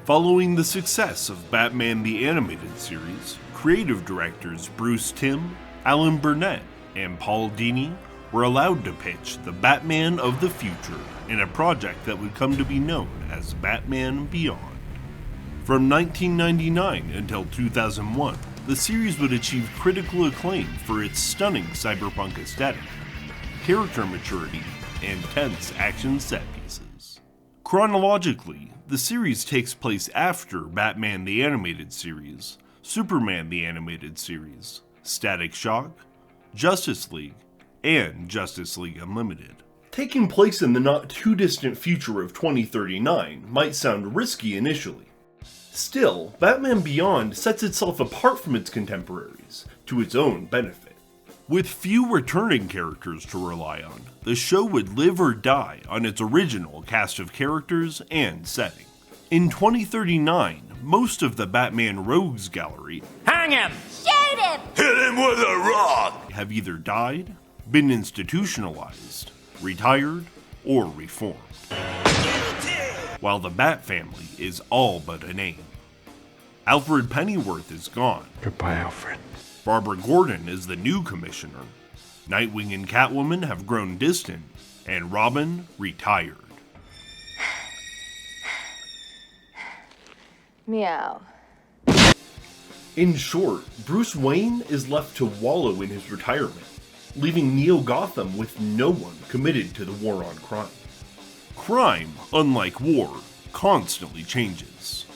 Following the success of Batman the Animated Series, creative directors Bruce Timm, Alan Burnett, and Paul Dini were allowed to pitch the Batman of the future in a project that would come to be known as Batman Beyond. From 1999 until 2001, the series would achieve critical acclaim for its stunning cyberpunk aesthetic, character maturity, and tense action set pieces. Chronologically, the series takes place after Batman the Animated Series, Superman the Animated Series, Static Shock, Justice League, and Justice League Unlimited. Taking place in the not-too-distant future of 2039 might sound risky initially. Still, Batman Beyond sets itself apart from its contemporaries, to its own benefit. With few returning characters to rely on, the show would live or die on its original cast of characters and setting. In 2039, most of the Batman Rogues gallery Hang him! Shoot him! Hit him with a rock! have either died, been institutionalized, retired, or reformed, while the Bat family is all but a name. Alfred Pennyworth is gone. Goodbye, Alfred. Barbara Gordon is the new commissioner. Nightwing and Catwoman have grown distant, and Robin retired. Meow. In short, Bruce Wayne is left to wallow in his retirement, leaving Neo Gotham with no one committed to the war on crime. Crime, unlike war, constantly changes.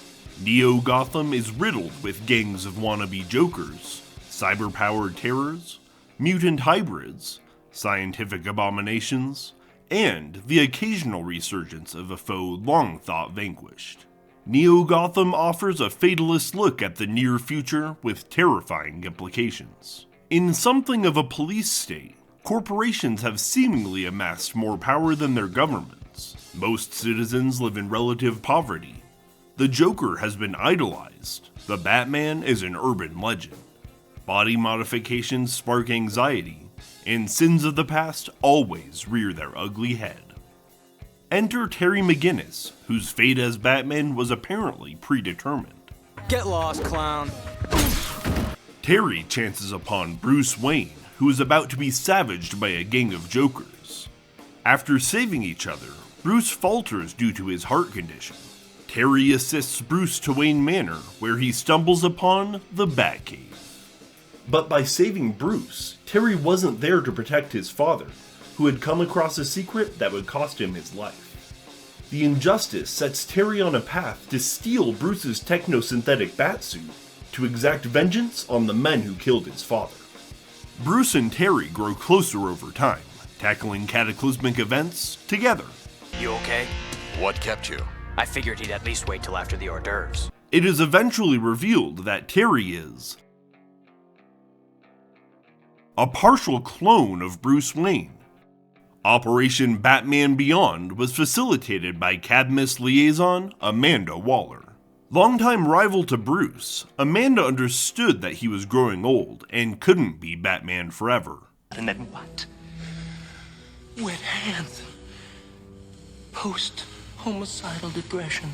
Neo Gotham is riddled with gangs of wannabe jokers, cyber-powered terrors, mutant hybrids, scientific abominations, and the occasional resurgence of a foe long thought vanquished. Neo Gotham offers a fatalist look at the near future with terrifying implications. In something of a police state, corporations have seemingly amassed more power than their governments. Most citizens live in relative poverty. The Joker has been idolized. The Batman is an urban legend. Body modifications spark anxiety, and sins of the past always rear their ugly head. Enter Terry McGinnis, whose fate as Batman was apparently predetermined. Get lost, clown. Terry chances upon Bruce Wayne, who is about to be savaged by a gang of jokers. After saving each other, Bruce falters due to his heart condition. Terry assists Bruce to Wayne Manor, where he stumbles upon the Batcave. But by saving Bruce, Terry wasn't there to protect his father, who had come across a secret that would cost him his life. The injustice sets Terry on a path to steal Bruce's technosynthetic batsuit to exact vengeance on the men who killed his father. Bruce and Terry grow closer over time, tackling cataclysmic events together. You okay? What kept you? I figured he'd at least wait till after the hors d'oeuvres. It is eventually revealed that Terry is a partial clone of Bruce Wayne. Operation Batman Beyond was facilitated by Cadmus liaison Amanda Waller. Longtime rival to Bruce, Amanda understood that he was growing old and couldn't be Batman forever. And then what? Wet hands. Post-homicidal depression.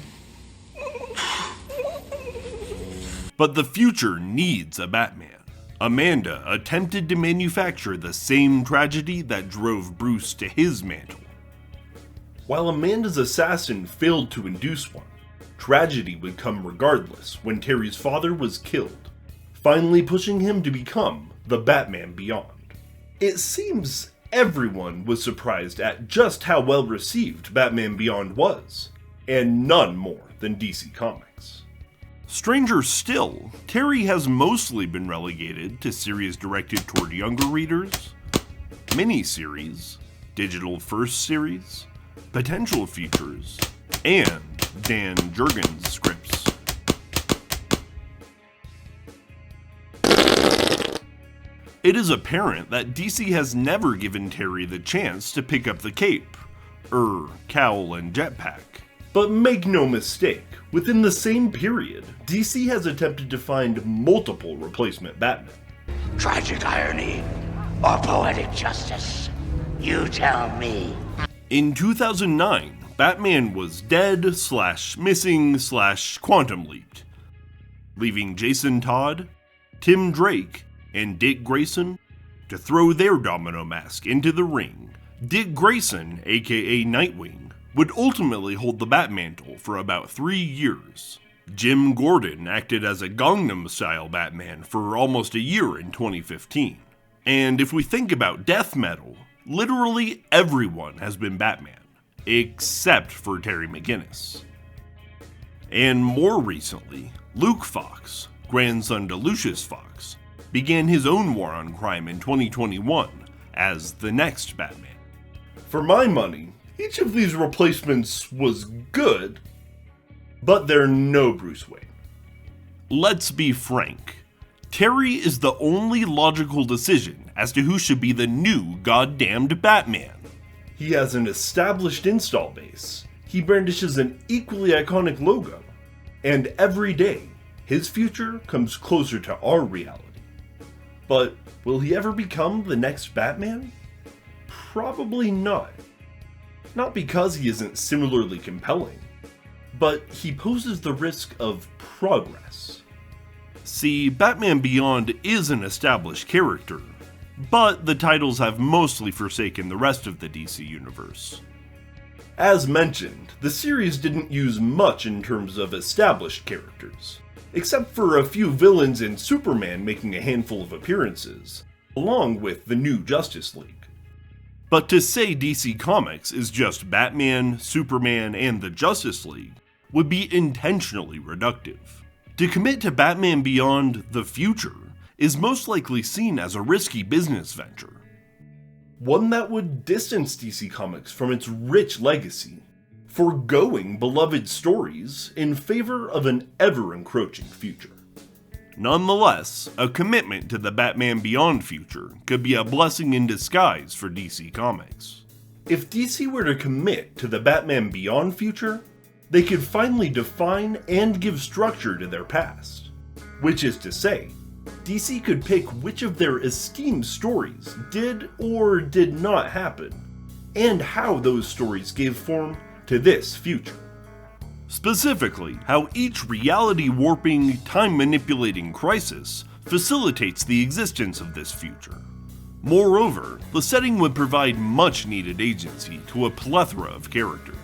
But the future needs a Batman. Amanda attempted to manufacture the same tragedy that drove Bruce to his mantle. While Amanda's assassin failed to induce one, tragedy would come regardless when Terry's father was killed, finally pushing him to become the Batman Beyond. It seems everyone was surprised at just how well received Batman Beyond was, and none more than DC Comics. Stranger still, Terry has mostly been relegated to series directed toward younger readers, miniseries, digital first series, potential features, and Dan Jurgens scripts. It is apparent that DC has never given Terry the chance to pick up the cape, cowl and jetpack. But make no mistake, within the same period, DC has attempted to find multiple replacement Batmen. Tragic irony or poetic justice? You tell me. In 2009, Batman was dead / missing / quantum leaped, leaving Jason Todd, Tim Drake, and Dick Grayson to throw their domino mask into the ring. Dick Grayson, aka Nightwing, would ultimately hold the Batmantle for about 3 years. Jim Gordon acted as a Gangnam-style Batman for almost a year in 2015. And if we think about death metal, literally everyone has been Batman, except for Terry McGinnis. And more recently, Luke Fox, grandson to Lucius Fox, began his own war on crime in 2021 as the next Batman. For my money, each of these replacements was good, but they're no Bruce Wayne. Let's be frank, Terry is the only logical decision as to who should be the new goddamned Batman. He has an established install base, he brandishes an equally iconic logo, and every day, his future comes closer to our reality. But will he ever become the next Batman? Probably not. Not because he isn't similarly compelling, but he poses the risk of progress. See, Batman Beyond is an established character, but the titles have mostly forsaken the rest of the DC universe. As mentioned, the series didn't use much in terms of established characters, except for a few villains and Superman making a handful of appearances, along with the new Justice League. But to say DC Comics is just Batman, Superman, and the Justice League would be intentionally reductive. To commit to Batman Beyond the future is most likely seen as a risky business venture. One that would distance DC Comics from its rich legacy, foregoing beloved stories in favor of an ever-encroaching future. Nonetheless, a commitment to the Batman Beyond future could be a blessing in disguise for DC Comics. If DC were to commit to the Batman Beyond future, they could finally define and give structure to their past. Which is to say, DC could pick which of their esteemed stories did or did not happen, and how those stories gave form to this future. Specifically, how each reality-warping, time-manipulating crisis facilitates the existence of this future. Moreover, the setting would provide much-needed agency to a plethora of characters.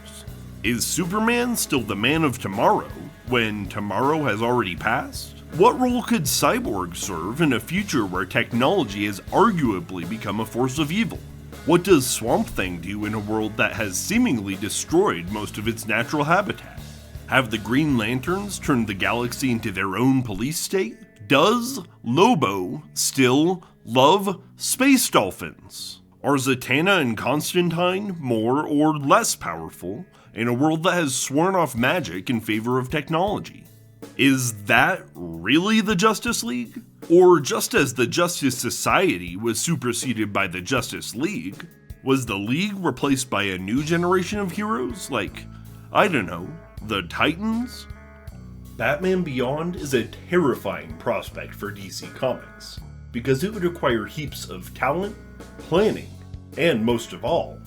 Is Superman still the man of tomorrow, when tomorrow has already passed? What role could Cyborg serve in a future where technology has arguably become a force of evil? What does Swamp Thing do in a world that has seemingly destroyed most of its natural habitat? Have the Green Lanterns turned the galaxy into their own police state? Does Lobo still love space dolphins? Are Zatanna and Constantine more or less powerful in a world that has sworn off magic in favor of technology? Is that really the Justice League? Or just as the Justice Society was superseded by the Justice League, was the League replaced by a new generation of heroes like, I don't know, the Titans? Batman Beyond is a terrifying prospect for DC Comics, because it would require heaps of talent, planning, and most of all,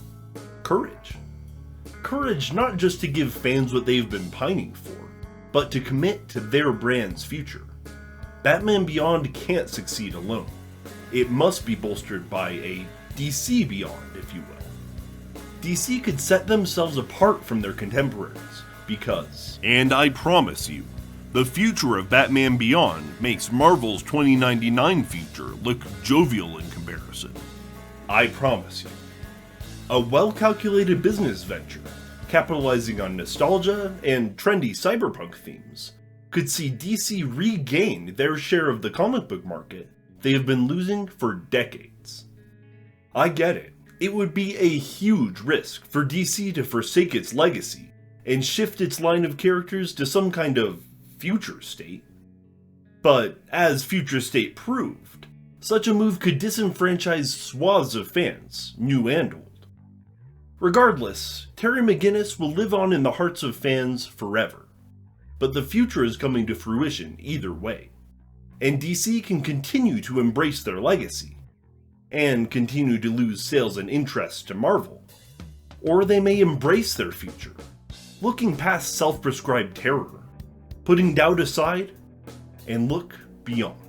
courage. Courage not just to give fans what they've been pining for, but to commit to their brand's future. Batman Beyond can't succeed alone. It must be bolstered by a DC Beyond, if you will. DC could set themselves apart from their contemporaries, because, and I promise you, the future of Batman Beyond makes Marvel's 2099 future look jovial in comparison. I promise you. A well-calculated business venture, capitalizing on nostalgia and trendy cyberpunk themes, could see DC regain their share of the comic book market they have been losing for decades. I get it. It would be a huge risk for DC to forsake its legacy and shift its line of characters to some kind of future state. But as Future State proved, such a move could disenfranchise swaths of fans, new and old. Regardless, Terry McGinnis will live on in the hearts of fans forever. But the future is coming to fruition either way, and DC can continue to embrace their legacy, and continue to lose sales and interest to Marvel, Or they may embrace their future, looking past self-prescribed terror, putting doubt aside, and look beyond.